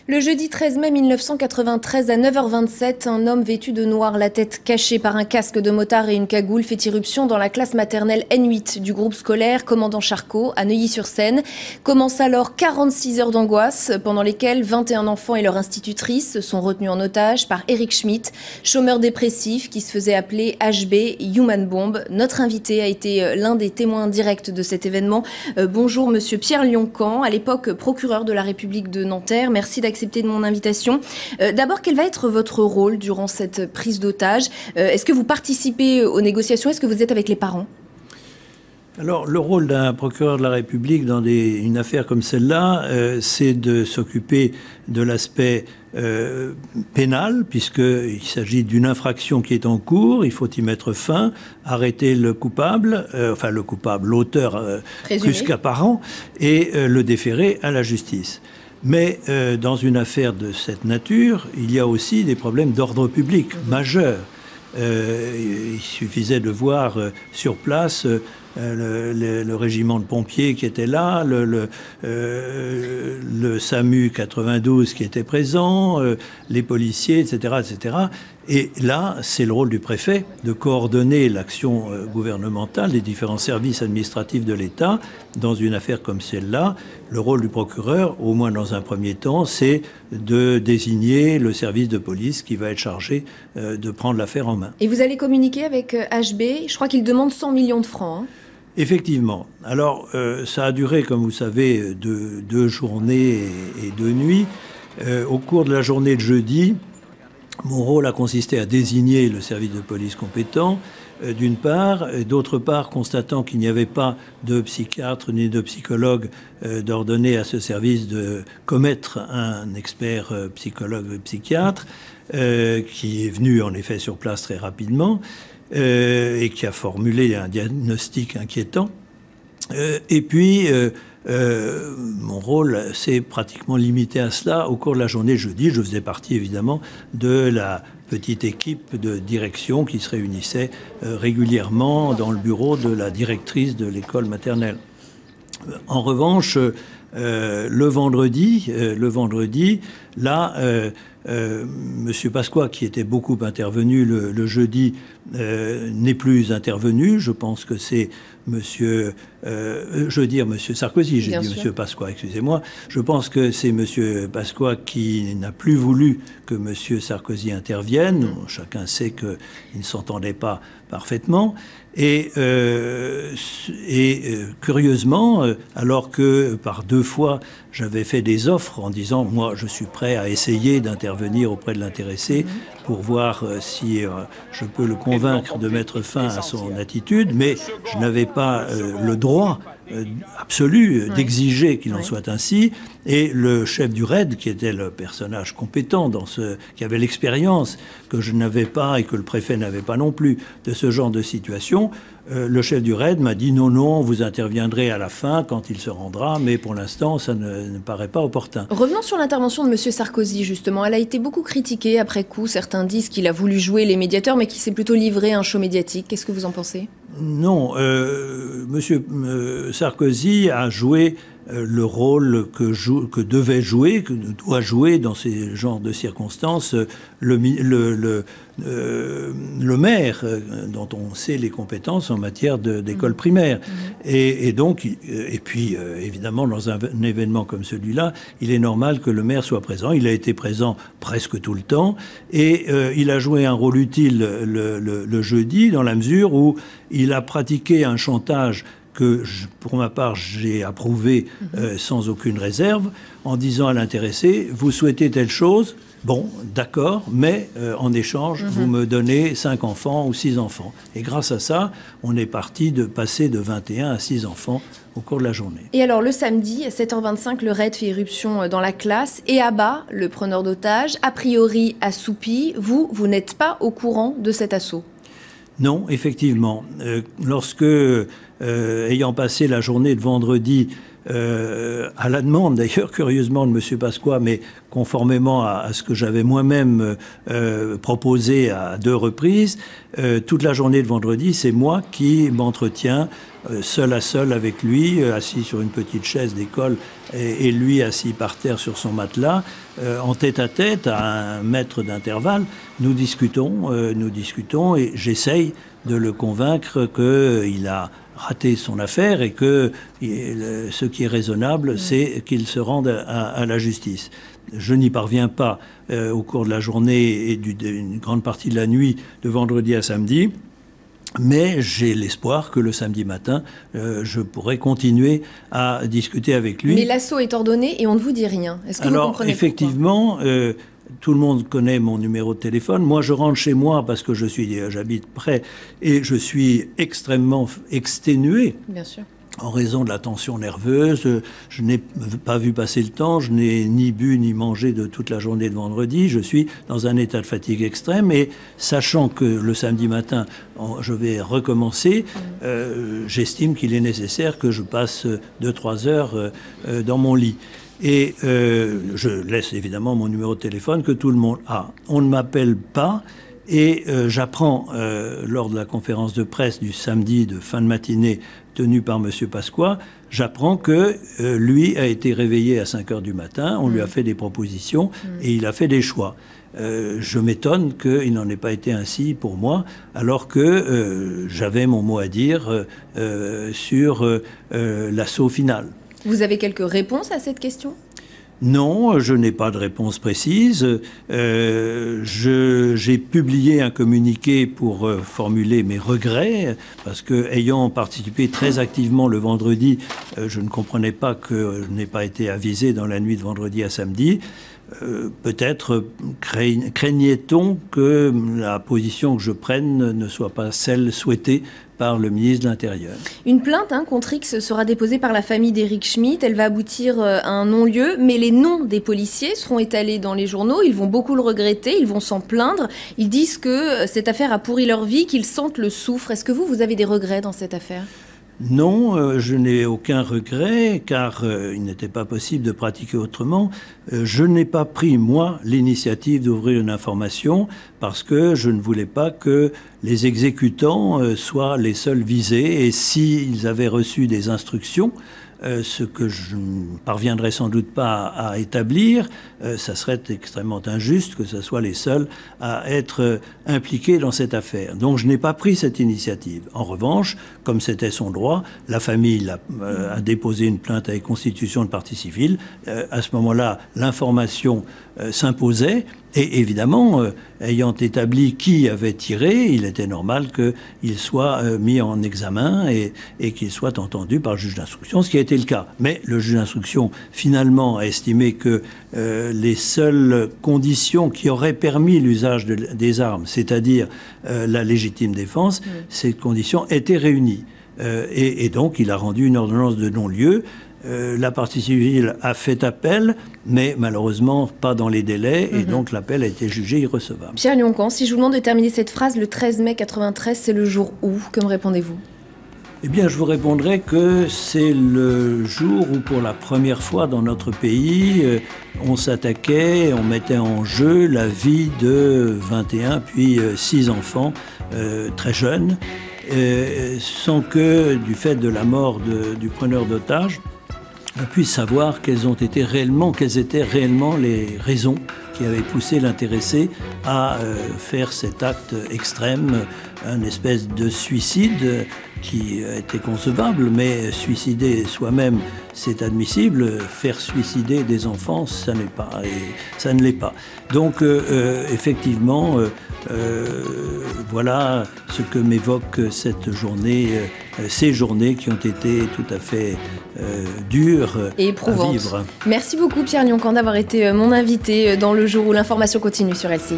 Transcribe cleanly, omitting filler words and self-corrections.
Le jeudi 13 mai 1993 à 9h27, un homme vêtu de noir, la tête cachée par un casque de motard et une cagoule, fait irruption dans la classe maternelle N8 du groupe scolaire Commandant Charcot à Neuilly-sur-Seine. Commencent alors 46 heures d'angoisse pendant lesquelles 21 enfants et leur institutrice sont retenus en otage par Eric Schmitt, chômeur dépressif qui se faisait appeler HB Human Bomb. Notre invité a été l'un des témoins directs de cet événement. Bonjour monsieur Pierre Lioncan, à l'époque procureur de la République de Nanterre. Merci d'accepter de mon invitation. D'abord, quel va être votre rôle durant cette prise d'otage? Est-ce que vous participez aux négociations? Est-ce que vous êtes avec les parents? Alors, le rôle d'un procureur de la République dans une affaire comme celle-là, c'est de s'occuper de l'aspect pénal, puisqu'il s'agit d'une infraction qui est en cours, il faut y mettre fin, arrêter le coupable, l'auteur plus qu'apparent, et le déférer à la justice. Mais dans une affaire de cette nature, il y a aussi des problèmes d'ordre public majeurs. Il suffisait de voir sur place le régiment de pompiers qui était là, le SAMU 92 qui était présent, les policiers, etc., etc. Et là, c'est le rôle du préfet de coordonner l'action gouvernementale des différents services administratifs de l'État dans une affaire comme celle-là. Le rôle du procureur, au moins dans un premier temps, c'est de désigner le service de police qui va être chargé de prendre l'affaire en main. Et vous allez communiquer avec HB? Je crois qu'il demande 100 millions de francs. Hein. Effectivement. Alors, ça a duré, comme vous savez, deux journées et 2 nuits. Au cours de la journée de jeudi, mon rôle a consisté à désigner le service de police compétent, d'une part, et d'autre part, constatant qu'il n'y avait pas de psychiatre ni de psychologue, d'ordonner à ce service de commettre un expert psychologue psychiatre, qui est venu en effet sur place très rapidement, et qui a formulé un diagnostic inquiétant. Et puis, mon rôle s'est pratiquement limité à cela. Au cours de la journée jeudi, je faisais partie évidemment de la petite équipe de direction qui se réunissait régulièrement dans le bureau de la directrice de l'école maternelle. En revanche, le vendredi, là, Monsieur Pasqua, qui était beaucoup intervenu le jeudi, n'est plus intervenu. Je pense que c'est Monsieur Sarkozy, j'ai dit Monsieur Pasqua, excusez-moi. Je pense que c'est Monsieur Pasqua qui n'a plus voulu que Monsieur Sarkozy intervienne. Chacun sait qu'ils ne s'entendaient pas parfaitement. Et curieusement, alors que par 2 fois j'avais fait des offres en disant moi je suis prêt à essayer d'intervenir auprès de l'intéressé pour voir si je peux le convaincre de mettre fin à son attitude, mais je n'avais pas le droit absolu d'exiger qu'il en soit ainsi. Et le chef du RAID, qui était le personnage compétent qui avait l'expérience que je n'avais pas et que le préfet n'avait pas non plus de ce genre de situation, le chef du RAID m'a dit non, vous interviendrez à la fin quand il se rendra, mais pour l'instant ça ne paraît pas opportun. Revenons sur l'intervention de M. Sarkozy justement. Elle a été beaucoup critiquée après coup. Certains disent qu'il a voulu jouer les médiateurs, mais qu'il s'est plutôt livré à un show médiatique. Qu'est-ce que vous en pensez? Non, M. Sarkozy a joué le rôle que devait jouer, que doit jouer dans ces genres de circonstances le maire, dont on sait les compétences en matière d'école primaire. Et donc, et puis évidemment, dans un événement comme celui-là, il est normal que le maire soit présent. Il a été présent presque tout le temps et il a joué un rôle utile le jeudi, dans la mesure où il a pratiqué un chantage que, pour ma part, j'ai approuvé sans aucune réserve, en disant à l'intéressé, vous souhaitez telle chose, bon, d'accord, mais en échange, vous me donnez 5 enfants ou 6 enfants. Et grâce à ça, on est parti de passer de 21 à 6 enfants au cours de la journée. Et alors, le samedi, à 7h25, le RAID fait irruption dans la classe et abat le preneur d'otages, a priori assoupi. Vous n'êtes pas au courant de cet assaut? Non, effectivement. Lorsque, ayant passé la journée de vendredi à la demande d'ailleurs, curieusement, de M. Pasqua, mais conformément à ce que j'avais moi-même proposé à 2 reprises, toute la journée de vendredi, c'est moi qui m'entretiens seul à seul avec lui, assis sur une petite chaise d'école et lui assis par terre sur son matelas, en tête-à-tête, à 1 mètre d'intervalle. Nous discutons et j'essaye de le convaincre qu'il a raté son affaire et que ce qui est raisonnable, c'est qu'il se rende à la justice. Je n'y parviens pas au cours de la journée et d'une grande partie de la nuit de vendredi à samedi. Mais j'ai l'espoir que le samedi matin, je pourrai continuer à discuter avec lui. Mais l'assaut est ordonné et on ne vous dit rien. Est-ce que vous comprenez effectivement, tout le monde connaît mon numéro de téléphone. Moi, je rentre chez moi parce que j'habite près et je suis extrêmement exténué. Bien sûr. En raison de la tension nerveuse, je n'ai pas vu passer le temps, je n'ai ni bu ni mangé de toute la journée de vendredi. Je suis dans un état de fatigue extrême et sachant que le samedi matin, je vais recommencer, j'estime qu'il est nécessaire que je passe 2-3 heures dans mon lit. Et je laisse évidemment mon numéro de téléphone que tout le monde a. On ne m'appelle pas. Et j'apprends, lors de la conférence de presse du samedi de fin de matinée tenue par M. Pasqua, j'apprends que lui a été réveillé à 5 heures du matin, on lui a fait des propositions et il a fait des choix. Je m'étonne qu'il n'en ait pas été ainsi pour moi, alors que j'avais mon mot à dire sur l'assaut final. Vous avez quelques réponses à cette question ? Non, je n'ai pas de réponse précise. J'ai publié un communiqué pour formuler mes regrets, parce que, ayant participé très activement le vendredi, je ne comprenais pas que je n'ai pas été avisé dans la nuit de vendredi à samedi. Peut-être craignait-on que la position que je prenne ne soit pas celle souhaitée par le ministre de l'Intérieur. Une plainte contre X sera déposée par la famille d'Éric Schmitt. Elle va aboutir à un non-lieu, mais les noms des policiers seront étalés dans les journaux. Ils vont beaucoup le regretter, ils vont s'en plaindre. Ils disent que cette affaire a pourri leur vie, qu'ils sentent le soufre. Est-ce que vous avez des regrets dans cette affaire ? Non, je n'ai aucun regret, car il n'était pas possible de pratiquer autrement. Je n'ai pas pris, moi, l'initiative d'ouvrir une information parce que je ne voulais pas que les exécutants soient les seuls visés. Et s'ils avaient reçu des instructions, ce que je ne parviendrai sans doute pas à établir, ça serait extrêmement injuste que ce soit les seuls à être impliqués dans cette affaire. Donc je n'ai pas pris cette initiative. En revanche, comme c'était son droit, la famille a déposé une plainte avec constitution de partie civile. À ce moment-là, l'information s'imposait. Et évidemment, ayant établi qui avait tiré, il était normal qu'il soit mis en examen et qu'il soit entendu par le juge d'instruction, ce qui a été le cas. Mais le juge d'instruction, finalement, a estimé que les seules conditions qui auraient permis l'usage des armes, c'est-à-dire la légitime défense, ces conditions étaient réunies. Et donc, il a rendu une ordonnance de non-lieu. La partie civile a fait appel, mais malheureusement pas dans les délais, et donc l'appel a été jugé irrecevable. Pierre Lioncan, si je vous demande de terminer cette phrase, le 13 mai 93, c'est le jour où? Que me répondez-vous? Eh bien, je vous répondrai que c'est le jour où, pour la première fois dans notre pays, on s'attaquait, on mettait en jeu la vie de 21 puis 6 enfants très jeunes, sans que, du fait de la mort du preneur d'otages, on puisse savoir quelles étaient réellement les raisons qui avaient poussé l'intéressé à faire cet acte extrême, une espèce de suicide qui était concevable, mais suicider soi-même, c'est admissible. Faire suicider des enfants, ça n'est pas, et ça ne l'est pas. Donc, effectivement, voilà ce que m'évoque cette journée, ces journées qui ont été tout à fait dures et éprouvantes à vivre. Merci beaucoup Pierre Lioncan d'avoir été mon invité dans le jour où l'information continue sur LCI.